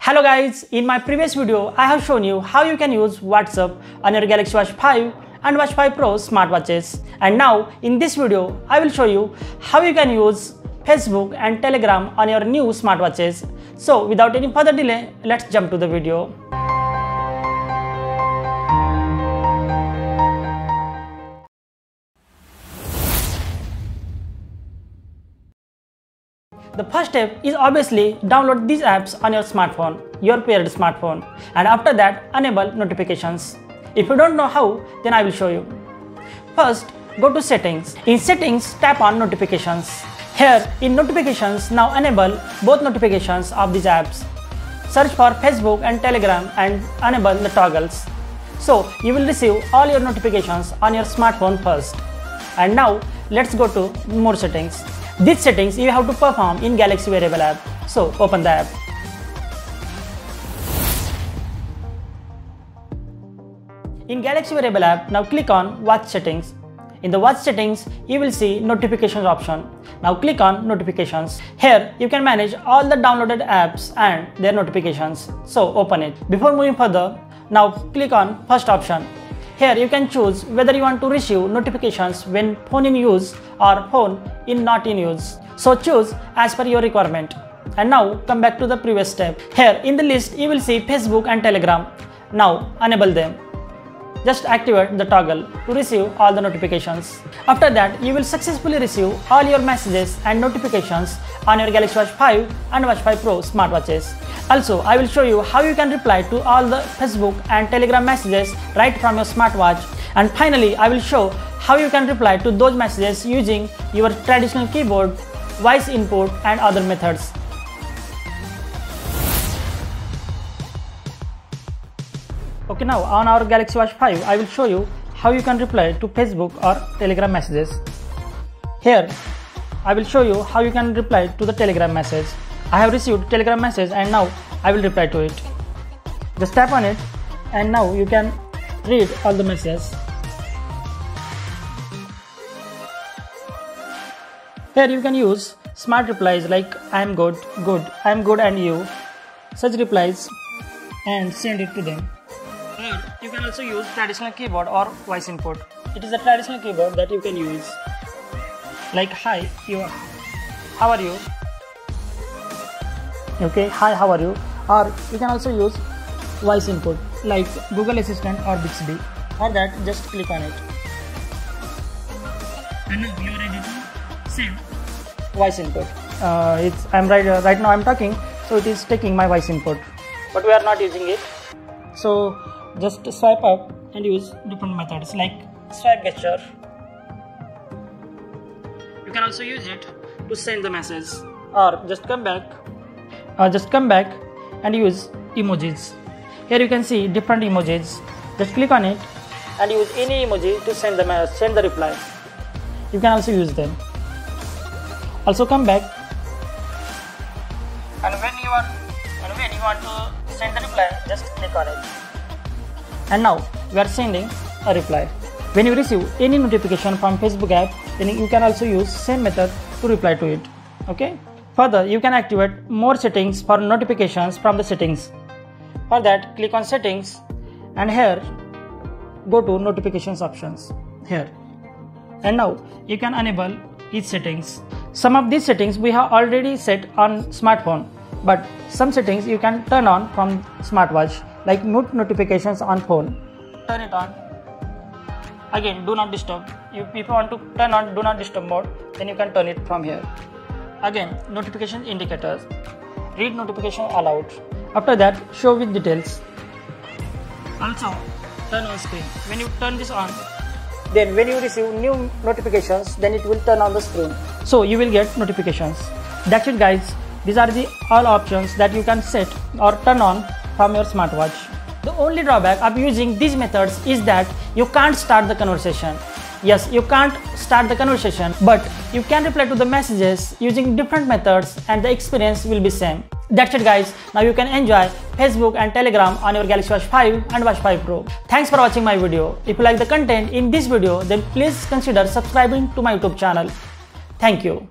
Hello guys, in my previous video I have shown you how you can use WhatsApp on your Galaxy Watch 5 and Watch 5 Pro smartwatches, and now in this video I will show you how you can use Facebook and Telegram on your new smartwatches. So without any further delay, let's jump to the video. The first step is obviously download these apps on your smartphone, your paired smartphone, and after that enable notifications. If you don't know how, then I will show you. First, go to settings. In settings, tap on notifications. Here in notifications, now enable both notifications of these apps. Search for Facebook and Telegram and enable the toggles. So you will receive all your notifications on your smartphone first. And now let's go to more settings. These settings you have to perform in Galaxy Wearable app. So open the app. In Galaxy Wearable app, now click on Watch Settings. In the Watch Settings, you will see Notifications option. Now click on Notifications. Here you can manage all the downloaded apps and their notifications. So open it. Before moving further, now click on First option. Here you can choose whether you want to receive notifications when phone in use or phone in not in use. So choose as per your requirement. And now come back to the previous step. Here in the list you will see Facebook and Telegram. Now enable them. Just activate the toggle to receive all the notifications. After that, you will successfully receive all your messages and notifications on your Galaxy Watch 5 and Watch 5 Pro smartwatches. Also, I will show you how you can reply to all the Facebook and Telegram messages right from your smartwatch. And finally, I will show how you can reply to those messages using your traditional keyboard, voice input and other methods. Okay, now on our Galaxy Watch 5, I will show you how you can reply to Facebook or Telegram messages. Here, I will show you how you can reply to the Telegram message. I have received Telegram message and now I will reply to it. Just tap on it and now you can read all the messages. Here you can use smart replies like I am good, good, I am good and you. Such replies and send it to them. Or you can also use traditional keyboard or voice input. It is a traditional keyboard that you can use. Like hi, how are you? Okay, hi, how are you? Or you can also use voice input like Google Assistant or Bixby. For that, just click on it. And now you are ready to send voice input. Right now I'm talking, so it is taking my voice input, but we are not using it. So just swipe up and use different methods like swipe gesture. You can also use it to send the message, or just come back and use emojis. Here you can see different emojis. Just click on it and use any emoji to send the reply. You can also use them. Also come back, and when you want to send the reply, just click on it. And now we are sending a reply. When you receive any notification from Facebook app, then you can also use same method to reply to it. Okay. Further, you can activate more settings for notifications from the settings. For that, click on settings and here go to notifications options here. And now you can enable each settings. Some of these settings we have already set on smartphone, but some settings you can turn on from smartwatch, like mute notifications on phone. Turn it on. Again, do not disturb. If you want to turn on do not disturb mode, then you can turn it from here. Again, notification indicators. Read notification aloud. After that, show with details. Also, turn on screen. When you turn this on, then when you receive new notifications, then it will turn on the screen. So you will get notifications. That's it guys. These are the all options that you can set or turn on from your smartwatch. The only drawback of using these methods is that you can't start the conversation. Yes, you can't start the conversation, but you can reply to the messages using different methods and the experience will be same. That's it guys. Now you can enjoy Facebook and Telegram on your Galaxy Watch 5 and Watch 5 Pro. Thanks for watching my video. If you like the content in this video, then please consider subscribing to my YouTube channel. Thank you.